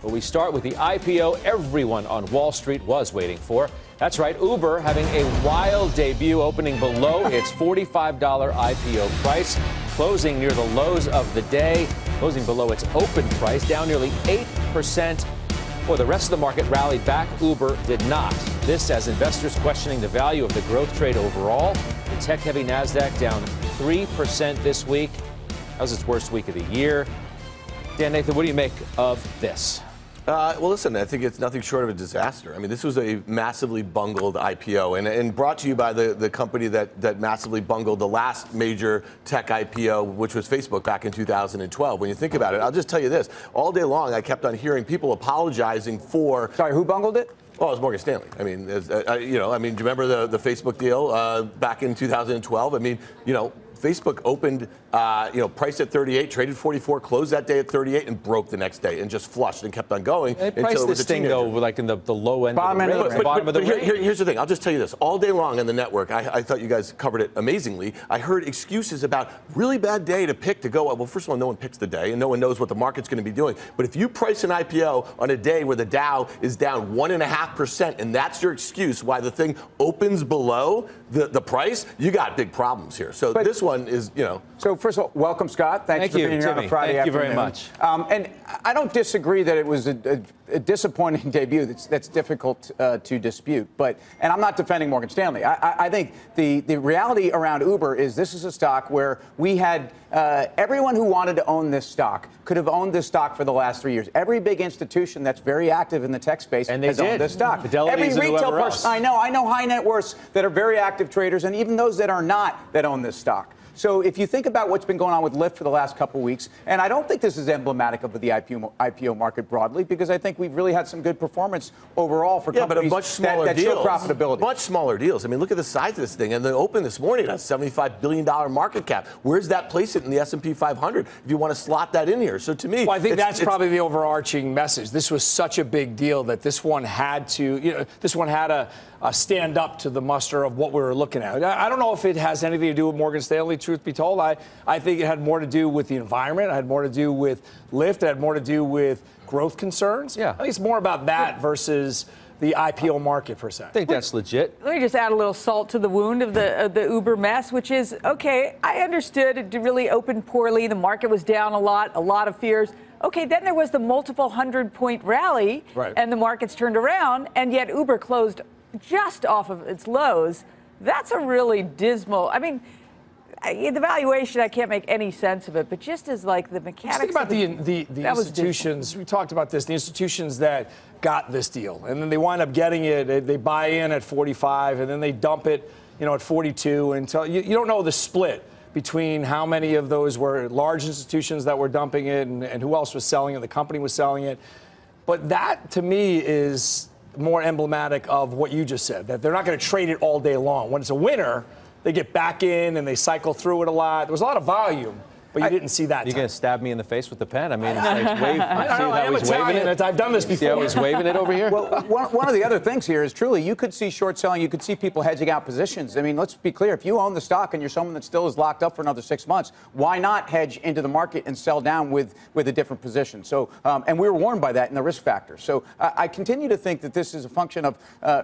But we start with the IPO everyone on Wall Street was waiting for. That's right, Uber having a wild debut, opening below its $45 IPO price, closing near the lows of the day, closing below its open price, down nearly 8%. Well, the rest of the market rallied back. Uber did not. This as investors questioning the value of the growth trade overall. The tech-heavy NASDAQ down 3% this week. That was its worst week of the year. Dan Nathan, what do you make of this? Well, listen, I think it's nothing short of a disaster. I mean, this was a massively bungled IPO and brought to you by the company that massively bungled the last major tech IPO, which was Facebook back in 2012. When you think about it, I'll just tell you this. All day long, I kept on hearing people apologizing for... Sorry, who bungled it? Well, it was Morgan Stanley. I mean, do you remember the Facebook deal back in 2012? I mean, Facebook opened, priced at 38, traded 44, closed that day at 38, and broke the next day, and just flushed and kept on going. They priced this thing, though, like in the low end bottom of the range. Bottom of the range. Here's the thing. I'll just tell you this. All day long on the network, I thought you guys covered it amazingly. I heard excuses about really bad day to pick to go. Well, first of all, no one picks the day, and no one knows what the market's going to be doing. But if you price an IPO on a day where the Dow is down 1.5%, and that's your excuse why the thing opens below the price, you got big problems here. So this one is, So first of all, welcome, Scott. Thanks for being here on a Friday afternoon. Thank you very much. And I don't disagree that it was a disappointing debut. That's difficult to dispute. And I'm not defending Morgan Stanley. I think the reality around Uber is this is a stock where we had everyone who wanted to own this stock could have owned this stock for the last 3 years. Every big institution that's very active in the tech space has owned this stock. Every retail person I know high net worths that are very active traders, and even those that are not that own this stock. So if you think about what's been going on with Lyft for the last couple of weeks, and I don't think this is emblematic of the IPO market broadly, because I think we've really had some good performance overall for companies but much smaller that show profitability. Much smaller deals. I mean, look at the size of this thing. And they opened this morning at $75 billion market cap. Where's that place it in the S&P 500 if you want to slot that in here? So to me, well, I think that's probably the overarching message. This was such a big deal that this one had to, this one had to stand up to the muster of what we were looking at. I don't know if it has anything to do with Morgan Stanley, truth be told. I think it had more to do with the environment. It had more to do with Lyft. It had more to do with growth concerns. Yeah. I think it's more about that versus the IPO market, per se. I think that's legit. Let me just add a little salt to the wound of the Uber mess, which is, okay, I understood it really opened poorly. The market was down a lot of fears. Okay, then there was the multiple 100-point rally, and the markets turned around, and yet Uber closed just off of its lows. That's a really dismal, I mean, the valuation, I can't make any sense of it, but just as like the mechanics. Think about the institutions. We talked about this. The institutions that got this deal, and then they wind up getting it. They buy in at 45, and then they dump it, at 42. Until you don't know the split between how many of those were large institutions that were dumping it, and who else was selling it. The company was selling it, but that to me is more emblematic of what you just said, that they're not going to trade it all day long. When it's a winner, they get back in and they cycle through it a lot. There was a lot of volume, but you didn't see that. You're going to stab me in the face with the pen? I mean, I am Italian. I've done this before. See how he's waving it over here? Well, one of the other things here is truly you could see short selling. You could see people hedging out positions. I mean, let's be clear. If you own the stock and you're someone that still is locked up for another 6 months, why not hedge into the market and sell down with a different position? So, and we were warned by that in the risk factor. So I continue to think that this is a function of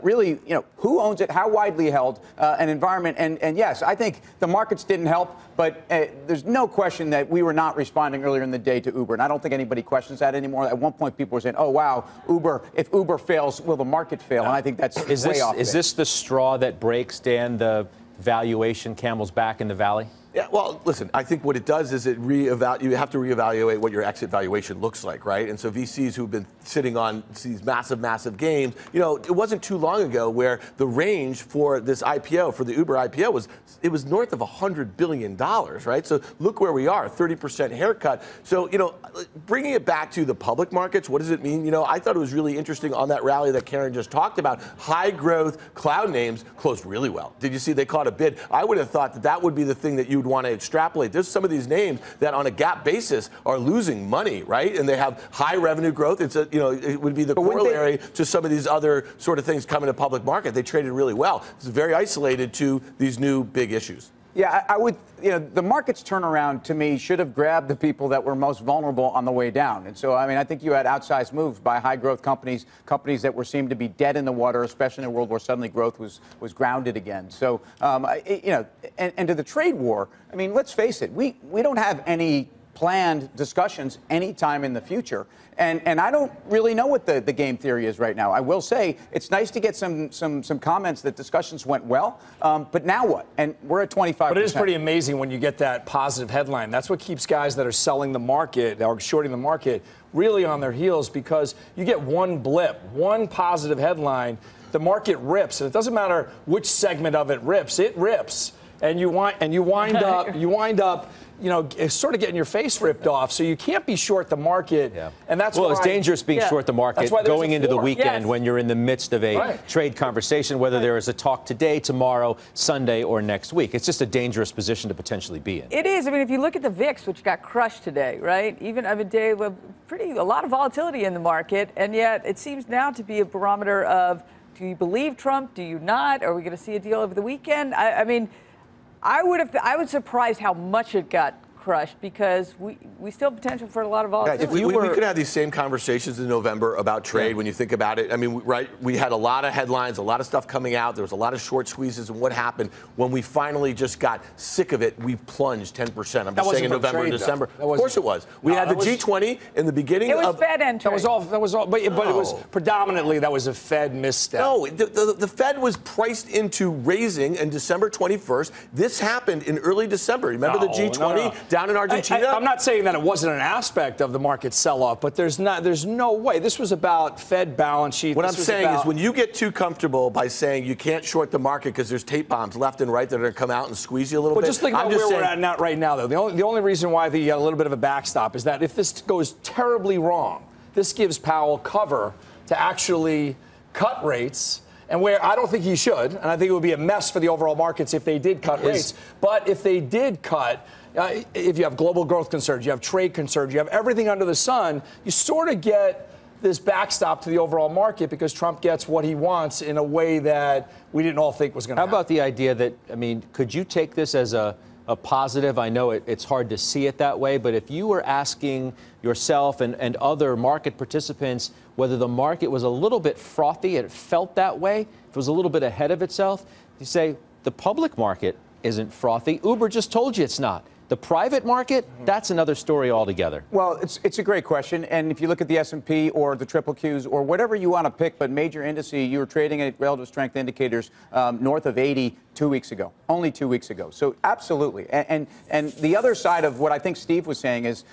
really, who owns it, how widely held, an environment. And yes, I think the markets didn't help, but there's no question that we were not responding earlier in the day to Uber. And I don't think anybody questions that anymore. At one point, people were saying, oh, wow, Uber, if Uber fails, will the market fail? And I think that's way off. Is this the straw that breaks, Dan, the valuation camel's back in the valley? Yeah, well, listen, I think what it does is you have to reevaluate what your exit valuation looks like, right? And so VCs who've been sitting on these massive gains, it wasn't too long ago where the range for this IPO, for the Uber IPO, was north of $100 billion, right? So look where we are, 30% haircut. So, bringing it back to the public markets, what does it mean? I thought it was really interesting on that rally that Karen just talked about. High growth cloud names closed really well. Did you see they caught a bid? I would have thought that would be the thing that you'd want to extrapolate. There's some of these names that on a GAAP basis are losing money, right? And they have high revenue growth. It's it would be the corollary to some of these other sort of things coming to public market. They traded really well. It's very isolated to these new big issues. Yeah, I would, the market's turnaround to me should have grabbed the people that were most vulnerable on the way down. And so, I mean, I think you had outsized moves by high growth companies that seemed to be dead in the water, especially in a world where suddenly growth was grounded again. So, and to the trade war, I mean, let's face it, we don't have any planned discussions anytime in the future. And I don't really know what the game theory is right now. I will say it's nice to get some comments that discussions went well, but now what? And we're at 25%. But it is pretty amazing when you get that positive headline. That's what keeps guys that are selling the market or shorting the market really on their heels, because you get one blip, one positive headline, the market rips. And it doesn't matter which segment of it rips. It rips. And you wind up sort of getting your face ripped off. So you can't be short the market. Yeah. And that's it's dangerous being short the market going into the weekend when you're in the midst of a trade conversation, whether there is a talk today, tomorrow, Sunday, or next week. It's just a dangerous position to potentially be in. It is. I mean, if you look at the VIX, which got crushed today, right? Even of a day with a lot of volatility in the market, and yet it seems now to be a barometer of, do you believe Trump? Do you not? Are we going to see a deal over the weekend? I mean, I was surprised how much it got crushed, because we still have potential for a lot of volatility. We could have these same conversations in November about trade when you think about it. I mean, we had a lot of headlines, a lot of stuff coming out. There was a lot of short squeezes. And what happened when we finally just got sick of it? We plunged 10%. I'm just saying in November and December. Of course it was. We had the G20 in the beginning. It was Fed entry. That was all. But it was predominantly that was a Fed misstep. No, the Fed was priced into raising in December 21st. This happened in early December. Remember the G20? Down in Argentina? I'm not saying that it wasn't an aspect of the market sell-off, but there's no way. This was about Fed balance sheet. What I'm saying is, when you get too comfortable by saying you can't short the market because there's tape bombs left and right that are going to come out and squeeze you a little bit. Just think about where we're at right now, though. The only reason why you got a little bit of a backstop is that if this goes terribly wrong, this gives Powell cover to actually cut rates. And where I don't think he should, and I think it would be a mess for the overall markets if they did cut rates. But if they did cut, if you have global growth concerns, you have trade concerns, you have everything under the sun, you sort of get this backstop to the overall market because Trump gets what he wants in a way that we didn't all think was going to happen. How about the idea that, I mean, could you take this as a positive? I know it's hard to see it that way, but if you were asking yourself and other market participants whether the market was a little bit frothy, it felt that way, if it was a little bit ahead of itself, you say the public market isn't frothy. Uber just told you it's not. The private market, that's another story altogether. Well, it's a great question. And if you look at the S&P or the triple Qs or whatever you want to pick, but major indices, you were trading at relative strength indicators north of 80 2 weeks ago, only 2 weeks ago. So absolutely. And the other side of what I think Steve was saying is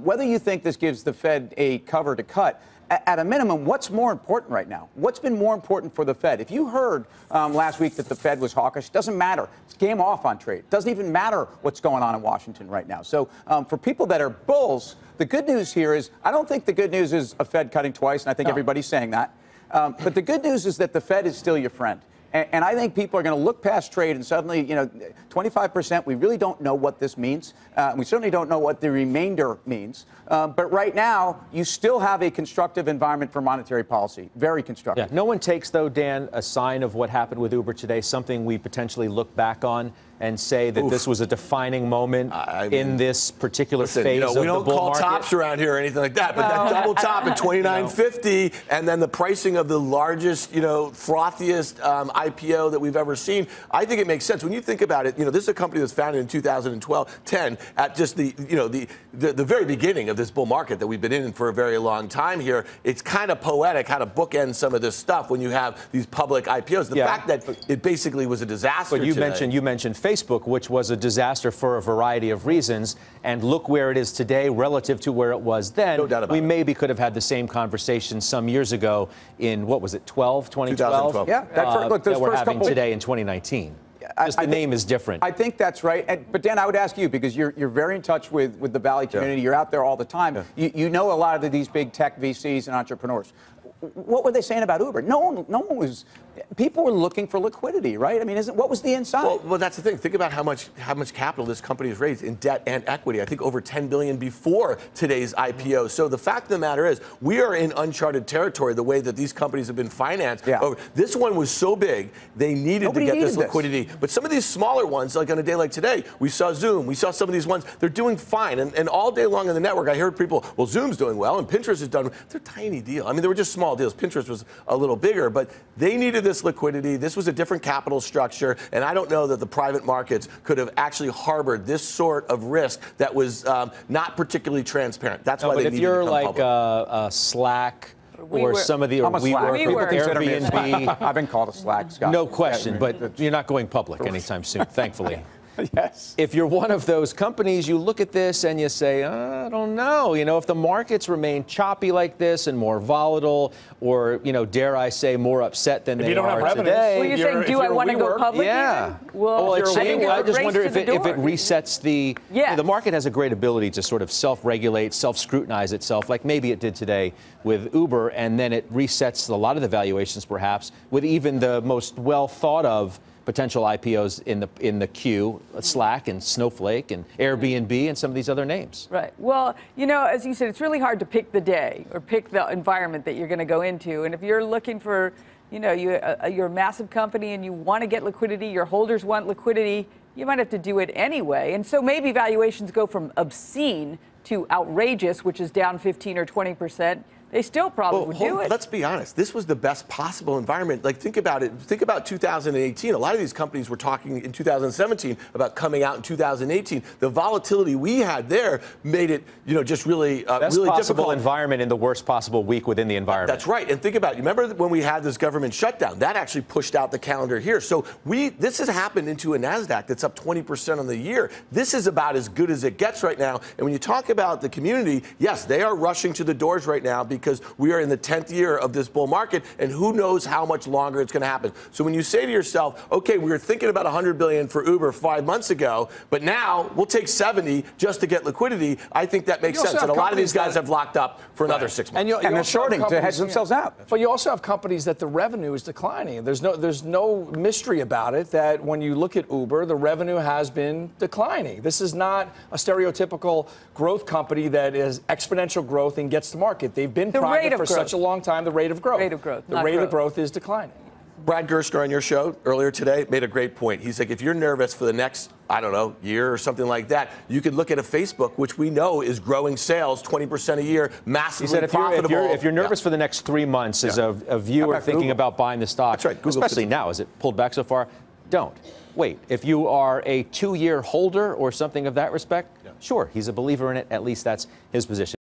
whether you think this gives the Fed a cover to cut, at a minimum, what's more important right now? What's been more important for the Fed? If you heard last week that the Fed was hawkish, doesn't matter. It's game off on trade. Doesn't even matter what's going on in Washington right now. So for people that are bulls, the good news here is I don't think the good news is a Fed cutting twice, and I think everybody's saying that. But the good news is that the Fed is still your friend. And I think people are going to look past trade and suddenly, 25%, we really don't know what this means. We certainly don't know what the remainder means. But right now, you still have a constructive environment for monetary policy. Very constructive. Yeah. No one takes, though, Dan, a sign of what happened with Uber today, something we potentially look back on and say that this was a defining moment in this particular phase of the bull market. We don't call tops around here or anything like that, but that double top at 29.50 and then the pricing of the largest, frothiest IPO that we've ever seen, I think it makes sense. When you think about it, this is a company that's founded in 2010 at just the very beginning of this bull market that we've been in for a very long time here. It's kind of poetic how to bookend some of this stuff when you have these public IPOs. The fact that it basically was a disaster. But you mentioned Facebook, which was a disaster for a variety of reasons, and look where it is today relative to where it was then. No doubt about we it. Maybe could have had the same conversation some years ago in, what was it, 2012? Yeah, that we're having today in 2019. Just the name is different. I think that's right. But Dan, I would ask you, because you're very in touch with the Valley community. You're out there all the time. You know a lot of these big tech VCs and entrepreneurs. What were they saying about Uber? No one was people were looking for liquidity, right? I mean, what was the inside? Well, that's the thing. Think about how much capital this company has raised in debt and equity. I think over $10 billion before today's IPO. So the fact of the matter is, we are in uncharted territory. The way that these companies have been financed. Yeah. This one was so big, they needed to get this liquidity. But some of these smaller ones, like on a day like today, we saw Zoom. We saw some of these ones. They're doing fine. And all day long in the network, I heard people, well, Zoom's doing well, and Pinterest is done. They're tiny deal. I mean, they were just small deals. Pinterest was a little bigger, but they needed this liquidity. This was a different capital structure, and I don't know that the private markets could have actually harbored this sort of risk that was not particularly transparent. That's why they needed to come public. But if you're like Slack or some of the WeWork, Airbnb, I've been called a Slack, Scott. No question, but you're not going public anytime soon, thankfully. Yes. If you're one of those companies, you look at this and you say, I don't know. If the markets remain choppy like this and more volatile, or dare I say, more upset than they are today. Well, you're saying, do I want to go public? Yeah. Even? Well, I just wonder if it resets the. Yes. The market has a great ability to sort of self-regulate, self-scrutinize itself, like maybe it did today with Uber, and then it resets a lot of the valuations, perhaps, with even the most well thought of potential IPOs in the queue, Slack and Snowflake and Airbnb and some of these other names. Right. Well, as you said, it's really hard to pick the day or pick the environment that you're going to go into. And if you're looking for, you're a massive company and you want to get liquidity, your holders want liquidity, you might have to do it anyway. And so maybe valuations go from obscene to outrageous, which is down 15 or 20%. They still probably would do it. Let's be honest. This was the best possible environment. Like, think about it. Think about 2018. A lot of these companies were talking in 2017 about coming out in 2018. The volatility we had there made it, just really, really difficult environment in the worst possible week within the environment. That's right. And think about it. You remember when we had this government shutdown? That actually pushed out the calendar here. So this has happened into a NASDAQ that's up 20% on the year. This is about as good as it gets right now. And when you talk about the community, yes, they are rushing to the doors right now because we are in the 10th year of this bull market, and who knows how much longer it's going to happen. So when you say to yourself, okay, we were thinking about $100 billion for Uber 5 months ago, but now we'll take 70 just to get liquidity, I think that makes sense. And a lot of these guys have locked up for another 6 months. And they're shorting to hedge themselves out. But you also have companies that the revenue is declining. There's no mystery about it that when you look at Uber, the revenue has been declining. This is not a stereotypical growth company that is exponential growth and gets to market. They've been private for such a long time. The rate of growth. The rate of growth is declining. Brad Gerstner on your show earlier today made a great point. He's like, if you're nervous for the next, year or something like that, you could look at a Facebook, which we know is growing sales 20% a year, massively profitable. If you're nervous for the next 3 months as a viewer thinking about buying the stock, that's right, especially now as it pulled back so far, don't. Wait, if you are a 2-year holder or something of that respect, sure, he's a believer in it. At least that's his position.